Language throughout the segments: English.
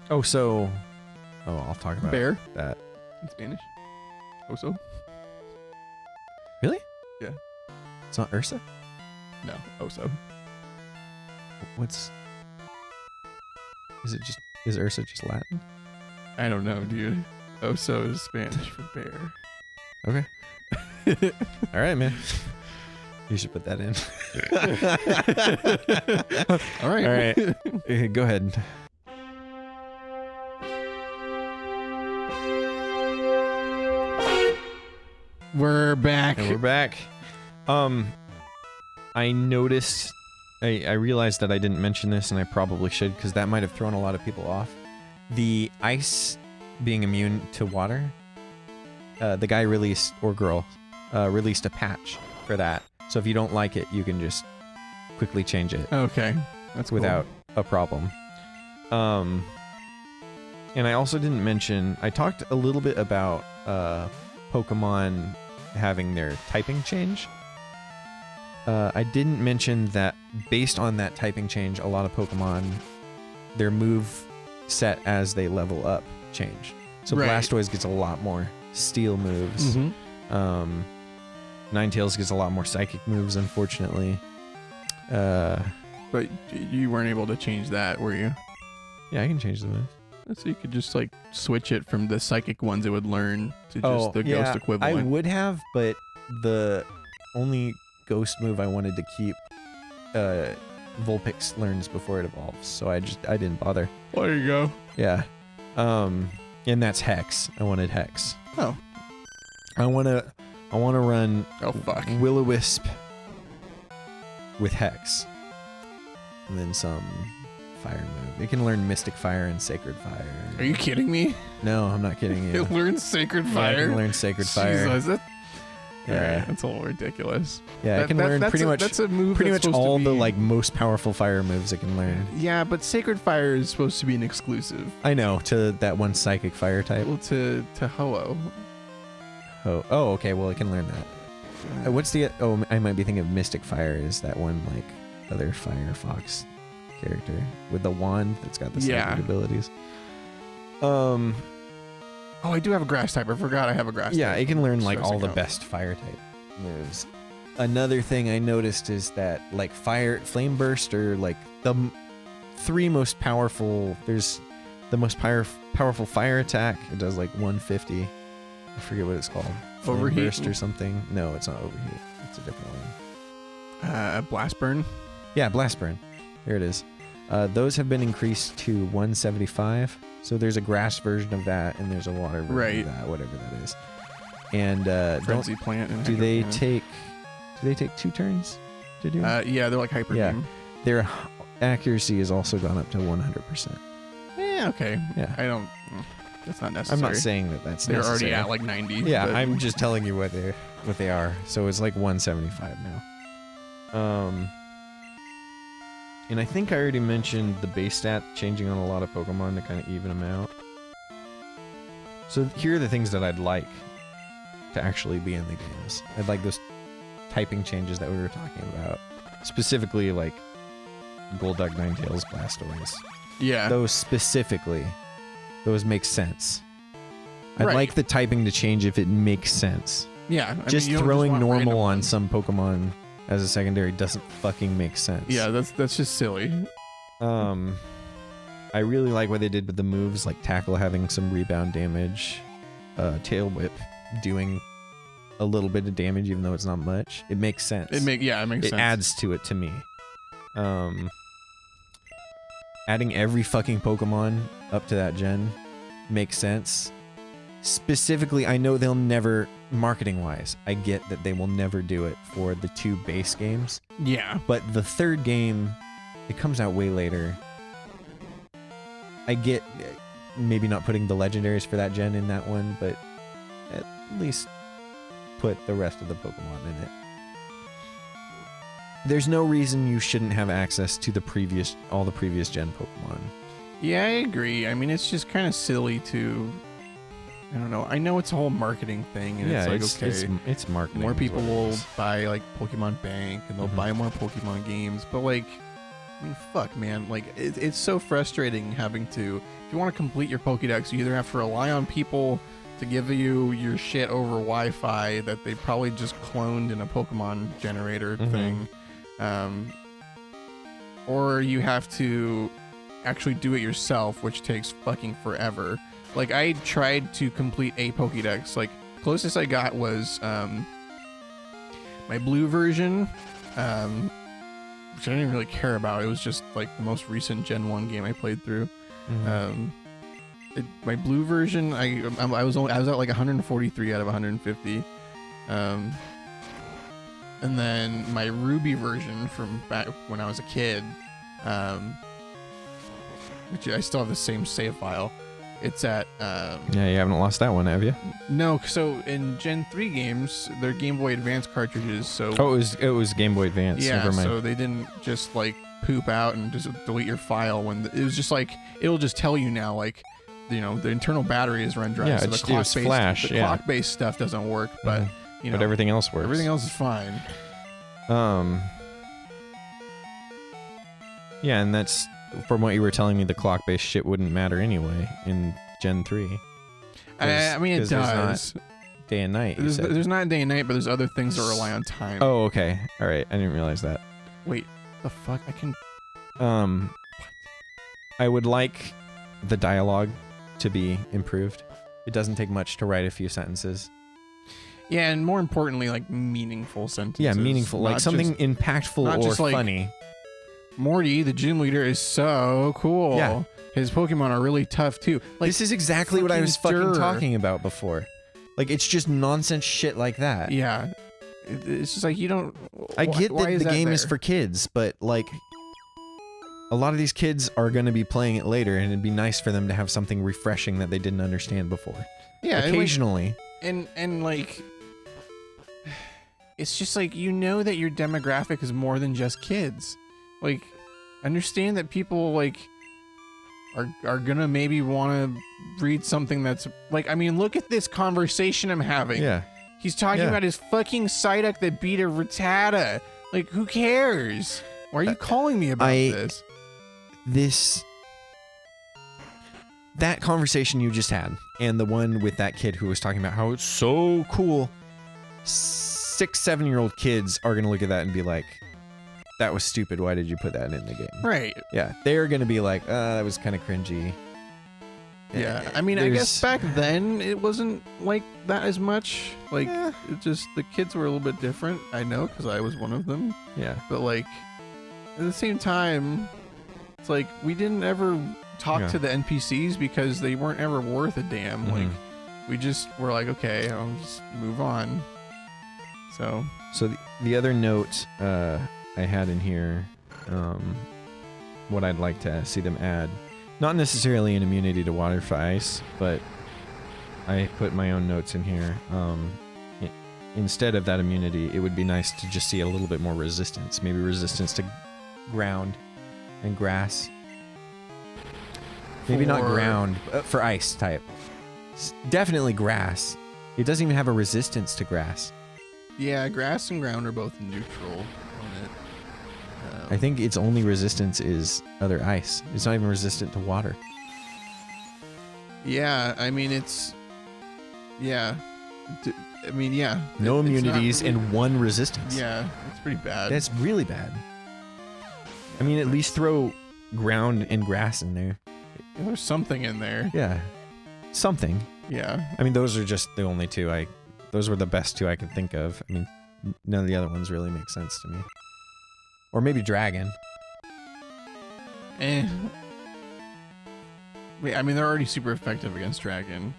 Oh, so... Oh, I'll talk about Bear that. in Spanish. Oso? Really? Yeah. It's not Ursa? No, oso. What's... Is Ursa just Latin? I don't know, dude. Oso is Spanish for bear. Okay. All right, man. You should put that in. All right. All right. Go ahead. We're back. And we're back. I noticed, I realized that I didn't mention this, and I probably should, because that might have thrown a lot of people off. The ice being immune to water, the guy released, or girl, released a patch for that. So if you don't like it, you can just quickly change it. Okay. That's without a problem. And I also didn't mention, I talked a little bit about Pokemon having their typing change. I didn't mention that based on that typing change, a lot of Pokemon, their move set as they level up change. So Right. Blastoise gets a lot more steel moves. Mm-hmm. Ninetales gets a lot more psychic moves, unfortunately. But you weren't able to change that, were you? Yeah, I can change the moves. So you could just like switch it from the psychic ones it would learn to just the ghost equivalent. I would have, but the only ghost move I wanted to keep, Vulpix learns before it evolves, so I didn't bother. There you go. Yeah. And that's Hex. I wanted Hex. Oh. I wanna run Oh fuck. Will-O-Wisp with Hex. And then some fire move. It can learn Mystic Fire and Sacred Fire. Are you kidding me? No, I'm not kidding you. It learns Sacred Yeah, Fire. I can learn Sacred Fire. Jesus, that, Yeah. Alright, that's a little ridiculous. Yeah, I can learn pretty much That's a move. pretty that's much supposed all to the be, like most powerful fire moves it can learn. Yeah, but Sacred Fire is supposed to be an exclusive. I know, to that one psychic fire type. Well, to Ho-Oh. Oh, okay, well it can learn that. What's the I might be thinking of Mystic Fire is that one like other Firefox character with the wand that's got the psychic abilities. Oh, I do have a grass type. I forgot I have a grass type. Yeah, it can learn like Doesn't all the count. best fire type moves. Another thing I noticed is that like Flame Burst are like the three most powerful. There's the most powerful fire attack. It does like 150. I forget what it's called. Flame Overheat? Burst or something. No, it's not Overheat. It's a different one. Blast Burn. Yeah, Blast Burn. There it is. Those have been increased to 175. So there's a grass version of that, and there's a water version of that, whatever that is. And Frenzy Plant. And do they Hydro take 2 turns to do? Yeah, they're like Hyper Yeah. Beam. Their accuracy has also gone up to 100%. Yeah, okay. Yeah. I don't. That's not necessary. I'm not saying that that's they're necessary. already at like 90. Yeah, but- I'm just telling you what they are. So it's like 175 now. And I think I already mentioned the base stat changing on a lot of Pokemon to kind of even them out. So here are the things that I'd like to actually be in the games. I'd like those typing changes that we were talking about. Specifically like Golduck, Ninetales, Blastoise. Yeah. Those specifically. Those make sense. I'd Right. like the typing to change if it makes sense. Yeah. I Just mean, you don't throwing want normal random on ones. some Pokemon as a secondary doesn't fucking make sense. Yeah, that's just silly. I really like what they did with the moves, like Tackle having some rebound damage, Tail Whip doing a little bit of damage even though it's not much. It makes sense. It makes It sense. adds to it to me. Adding every fucking Pokemon up to that gen makes sense. Specifically, I know they'll never, marketing-wise, I get that they will never do it for the 2 base games. Yeah. But the 3rd game, it comes out way later. I get maybe not putting the legendaries for that gen in that one, but at least put the rest of the Pokemon in it. There's no reason you shouldn't have access to all the previous gen Pokemon. Yeah, I agree. I mean, it's just kind of silly to. I don't know. I know it's a whole marketing thing, and Yeah, it's like, okay, it's marketing. more is people what it will is. buy like Pokemon Bank, and they'll Mhm. buy more Pokemon games, but like I mean, fuck, man. Like, it's so frustrating having to. If you want to complete your Pokédex, you either have to rely on people to give you your shit over Wi-Fi that they probably just cloned in a Pokemon generator thing, or you have to actually do it yourself, which takes fucking forever. Like, I tried to complete a Pokédex. Like, closest I got was my blue version, which I didn't really care about. It was just like the most recent Gen 1 game I played through. My blue version, I was at like 143 out of 150. And then my ruby version from back when I was a kid, which I still have the same save file. It's at yeah, you haven't lost that one, have you? No. So in Gen 3 games, they're Game Boy Advance cartridges. So it was Game Boy Advance. yeah, Never mind. so they didn't just like poop out and just delete your file when it was just like it'll just tell you now, like, you know, the internal battery is run dry. Yeah, so it's the clock-based, flash. the clock-based stuff doesn't work, but you know, but everything else works. Everything else is fine. Yeah, and that's from what you were telling me. The clock-based shit wouldn't matter anyway in Gen 3. I mean, it does. Day and night. There's not day and night, but there's other things that rely on time. Oh, okay. All right. I didn't realize that. Wait, the fuck? I can. I would like the dialogue to be improved. It doesn't take much to write a few sentences. Yeah, and more importantly, like meaningful sentences. Yeah, meaningful, like something impactful or like, funny. Morty, the gym leader, is so cool. Yeah. His Pokemon are really tough too. Like, this is exactly what I was fucking talking about before. Like, it's just nonsense shit like that. Yeah. It's just like, you don't... I get that the game is for kids, but like, a lot of these kids are going to be playing it later, and it'd be nice for them to have something refreshing that they didn't understand before. Yeah. Occasionally. And like... It's just like, you know that your demographic is more than just kids. Like, understand that people, like... Are gonna maybe want to read something that's like, I mean, look at this conversation I'm having. Yeah. He's talking about his fucking Psyduck that beat a Rattata. Like, who cares? Why are you calling me about this? That conversation you just had, and the one with that kid who was talking about how it's so cool. 6-7-year-old kids are gonna look at that and be like, that was stupid. Why did you put that in the game? Right. Yeah. They're going to be like, that was kind of cringy. Yeah. I mean, I guess back then it wasn't like that as much. Like, it just, the kids were a little bit different. I know, because I was one of them. Yeah. But like, at the same time, it's like, we didn't ever talk to the NPCs because they weren't ever worth a damn. Like, we just were like, okay, I'll just move on. So the other note, I had in here, what I'd like to see them add. Not necessarily an immunity to water for ice, but I put my own notes in here. Instead of that immunity, it would be nice to just see a little bit more resistance. Maybe resistance to ground and grass. Maybe not ground, for ice type. Definitely grass. It doesn't even have a resistance to grass. Yeah, grass and ground are both neutral on it. I think its only resistance is other ice. It's not even resistant to water. Yeah, I mean, it's... Yeah. I mean, yeah. No immunities and one resistance. Yeah, it's pretty bad. That's really bad. I mean, at least throw ground and grass in there. There's something in there. Yeah. Something. Yeah. I mean, those are just the only two those were the best two I could think of. I mean, none of the other ones really make sense to me. Or maybe dragon. Wait, I mean, they're already super effective against dragon.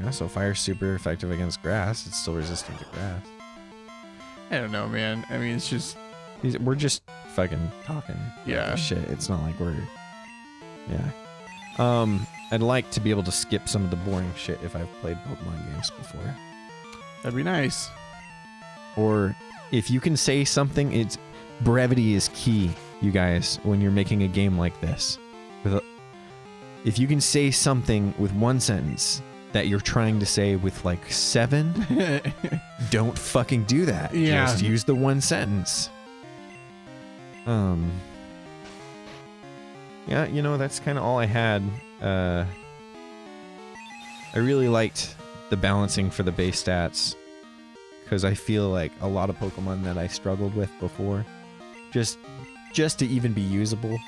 Yeah, so fire's super effective against grass. It's still resistant to grass. I don't know, man. I mean, it's just... We're just fucking talking. Yeah. Shit, it's not like we're... Yeah. I'd like to be able to skip some of the boring shit if I've played Pokemon games before. That'd be nice. Or if you can say something, brevity is key, you guys, when you're making a game like this. If you can say something with one sentence that you're trying to say with like 7, don't fucking do that. Yeah. Just use the one sentence. Yeah, that's kind of all I had. I really liked the balancing for the base stats, because I feel like a lot of Pokemon that I struggled with before, just to even be usable,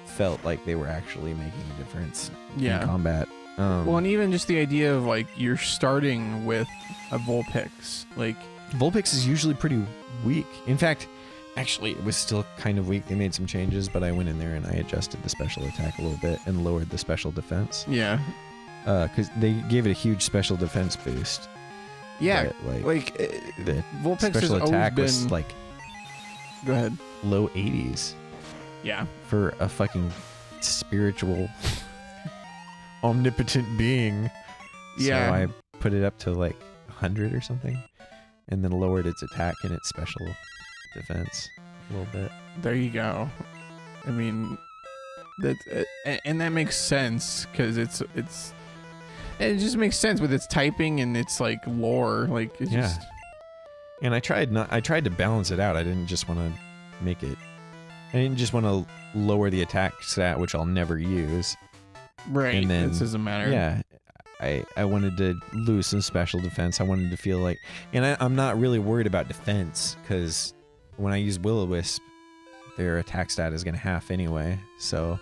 felt like they were actually making a difference in combat. Well, and even just the idea of like you're starting with a Vulpix, like Vulpix is usually pretty weak. In fact, actually, it was still kind of weak. They made some changes, but I went in there and I adjusted the special attack a little bit and lowered the special defense. Yeah. Because they gave it a huge special defense boost. Yeah. But, the Vulpix special has attack always was been... like Go ahead. low 80s. Yeah. For a fucking spiritual, omnipotent being. Yeah. So I put it up to like 100 or something, and then lowered its attack and its special defense a little bit. There you go. I mean, and that makes sense because it just makes sense with its typing and its like lore. Like it's just. And I tried to balance it out. I didn't just want to make it. I didn't just want to lower the attack stat, which I'll never use. Right. And then, this doesn't matter. Yeah. I wanted to lose some special defense. I wanted to feel like, and I'm not really worried about defense because when I use Will-O-Wisp, their attack stat is going to half anyway. So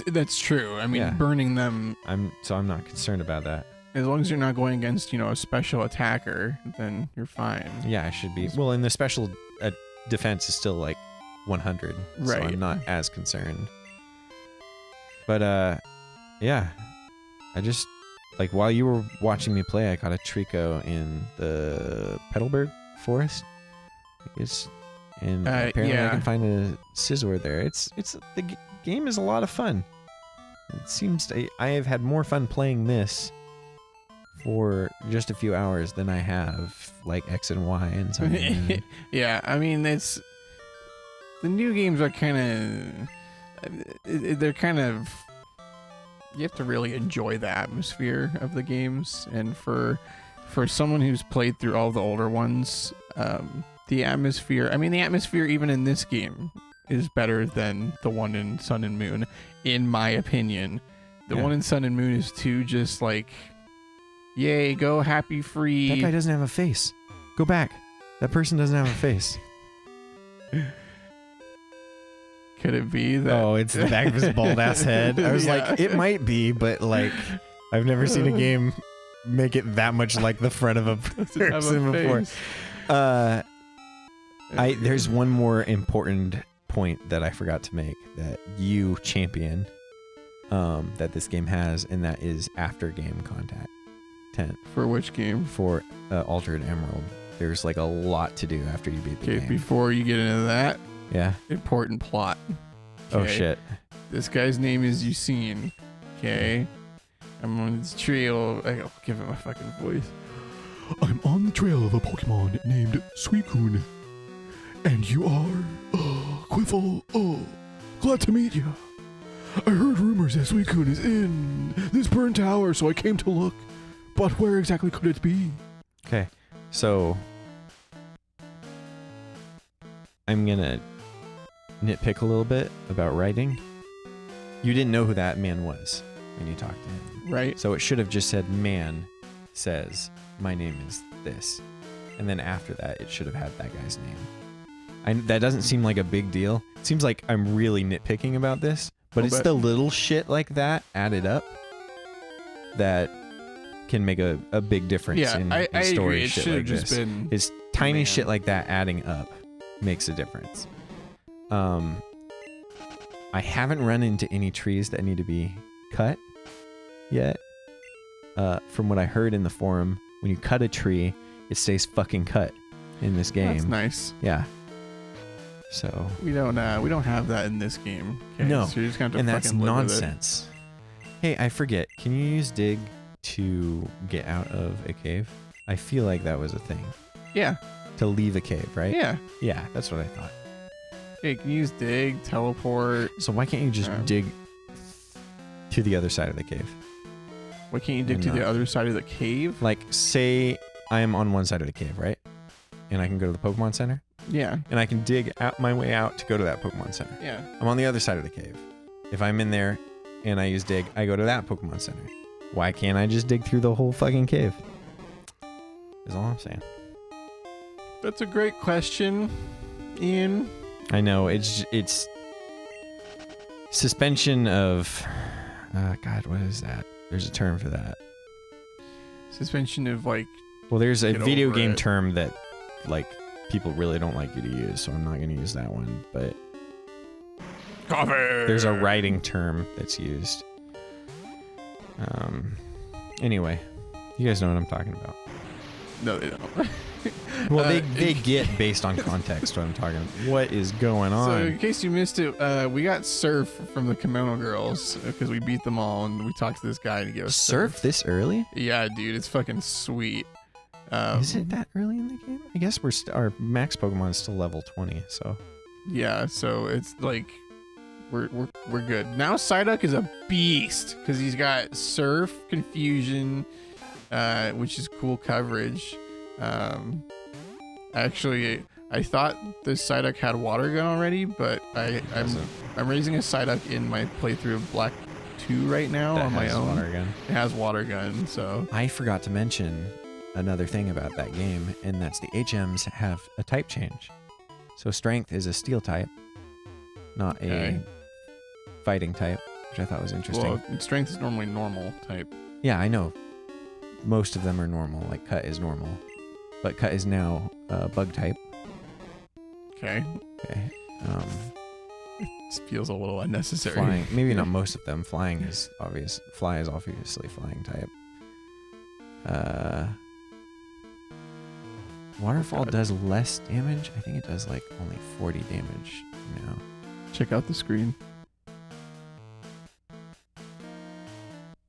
that's true. I mean, burning them. I'm not concerned about that. As long as you're not going against, a special attacker, then you're fine. Yeah, I should be. Well, and the special defense is still like 100, right? So I'm not as concerned. But yeah, I just like while you were watching me play, I caught a Trico in the Petalburg Forest. And apparently I can find a Scizor there. The game is a lot of fun. It seems I have had more fun playing this for just a few hours than I have like X and Y and something. Yeah, I mean the new games are kind of you have to really enjoy the atmosphere of the games, and for someone who's played through all the older ones, the atmosphere even in this game is better than the one in Sun and Moon, in my opinion. The one in Sun and Moon is too just like, yay, go happy free. That guy doesn't have a face. Go back. That person doesn't have a face. Could it be that? Oh, it's the back of his bald ass head. I was like, it might be, but like, I've never seen a game make it that much like the front of a person before. There's one more important point that I forgot to make that you champion, that this game has, and that is after game content. For which game? For Altered Emerald. There's like a lot to do after you beat the game. Okay, before you get into that, important plot. Oh shit. This guy's name is Yusin. Okay. I'm on this trail. I'll give it my fucking voice. I'm on the trail of a Pokemon named Suicune. And you are, Quiffle. Oh, glad to meet you. I heard rumors that Suicune is in this burnt tower, so I came to look. But where exactly could it be? Okay, so I'm gonna nitpick a little bit about writing. You didn't know who that man was when you talked to him. Right. So it should have just said, man says, my name is this. And then after that, it should have had that guy's name. That doesn't seem like a big deal. It seems like I'm really nitpicking about this, but it's the little shit like that added up that can make a big difference in story. Agree. It shit should like have just this. been It's tiny shit like that adding up makes a difference. I haven't run into any trees that need to be cut yet. From what I heard in the forum, when you cut a tree, it stays fucking cut in this game. That's nice. Yeah. So we don't have that in this game. Okay? No, so you're just gonna have to and that's fucking live with nonsense. Hey, I forget. Can you use dig to get out of a cave? I feel like that was a thing. Yeah. To leave a cave, right? Yeah. Yeah, that's what I thought. Hey, can you use dig, teleport? So why can't you just dig to the other side of the cave? Why can't you dig to the other side of the cave? Like, say I am on one side of the cave, right? And I can go to the Pokemon Center. Yeah. and I can dig out my way out to go to that Pokemon Center. Yeah. I'm on the other side of the cave. If I'm in there and I use dig, I go to that Pokemon Center. Why can't I just dig through the whole fucking cave? Is all I'm saying. That's a great question, Ian. I know it's suspension of God, what is that? There's a term for that. Suspension of like. Well, there's a Get video over game it. term that like people really don't like you to use, so I'm not going to use that one, but there's a writing term that's used. Anyway, you guys know what I'm talking about. No, they don't. Well, they get based on context what I'm talking about. What is going on? So in case you missed it, we got Surf from the Kimono girls because we beat them all and we talked to this guy to give us Surf this early? Yeah, dude, it's fucking sweet. Is it that early in the game? I guess our max Pokemon is still level 20, so. Yeah, so it's like we're good. Now Psyduck is a beast because he's got Surf, Confusion, which is cool coverage. Actually, I thought the Psyduck had Water Gun already, but I'm raising a Psyduck in my playthrough of Black 2 right now That on my has own. Water Gun. It has Water Gun, so I forgot to mention another thing about that game, and that's the HMs have a type change. So Strength is a Steel type, not Okay. a fighting type, which I thought was interesting. well, Strength is normally normal type. Yeah, I know. Most of them are normal, like Cut is normal. But Cut is now Bug type. Okay, Okay. this feels a little unnecessary. Flying, maybe not most of them. Flying is obvious. Fly is obviously flying type. Waterfall does less damage. I think it does like only 40 damage now. Check out the screen.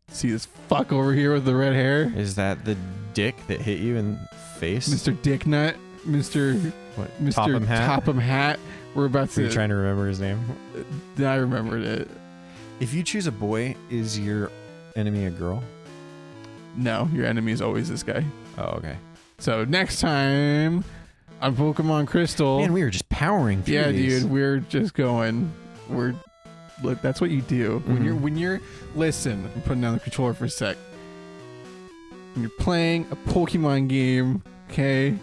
See this fuck over here with the red hair? Is that the dick that hit you in the face? Mr. Dicknut, Mr. What? Mr. Topham Hat? Topham Hat. We're about Were you to. trying to remember his name? I remembered it. If you choose a boy, is your enemy a girl? No, your enemy is always this guy. Oh, okay. So next time on Pokemon Crystal. Man, we were just powering through Yeah, these. dude, we're just going. Look, that's what you do when you're. Listen, I'm putting down the controller for a sec. When you're playing a Pokemon game, okay,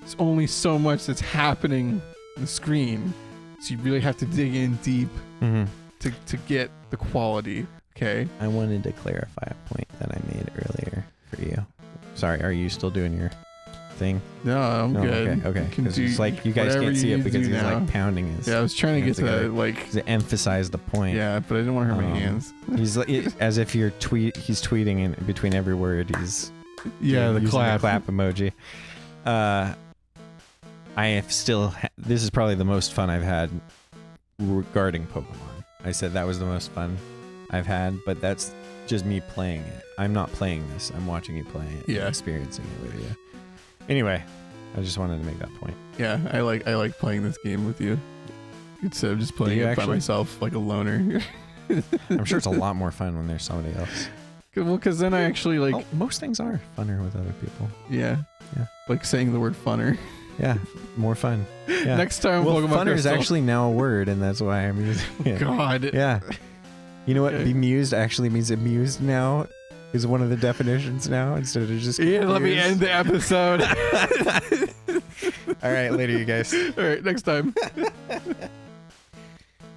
there's only so much that's happening on the screen, so you really have to dig in deep to get the quality. Okay. I wanted to clarify a point that I made earlier for you. Sorry, are you still doing your thing? No, I'm No, good. Okay. You can Because do it's like you guys whatever can't see you it need to because do he's now. like pounding his. Yeah, I was trying to get to together. that, like. To emphasize the point. Yeah, but I didn't want to hurt my Um, hands. He's like, as if he's tweeting in between every word. He's Yeah, the using clap. the clap emoji. I have still. This is probably the most fun I've had regarding Pokemon. I said that was the most fun I've had, but that's just me playing it. I'm not playing this. I'm watching you play it. Yeah. And experiencing it with you. Anyway, I just wanted to make that point. Yeah, I like playing this game with you instead of just playing you it by actually? myself like a loner. I'm sure it's a lot more fun when there's somebody else. Well, because then I actually like, Oh, most things are funner with other people. yeah, Yeah. like saying the word funner. Yeah, more fun. Yeah. Next time, well, Pokemon funner is Crystal. actually now a word, and that's why I'm using it. God. Yeah. You know what? Okay. Bemused actually means amused now is one of the definitions now instead of just. Yeah, let me confused. end the episode. All right, later, you guys. All right, next time.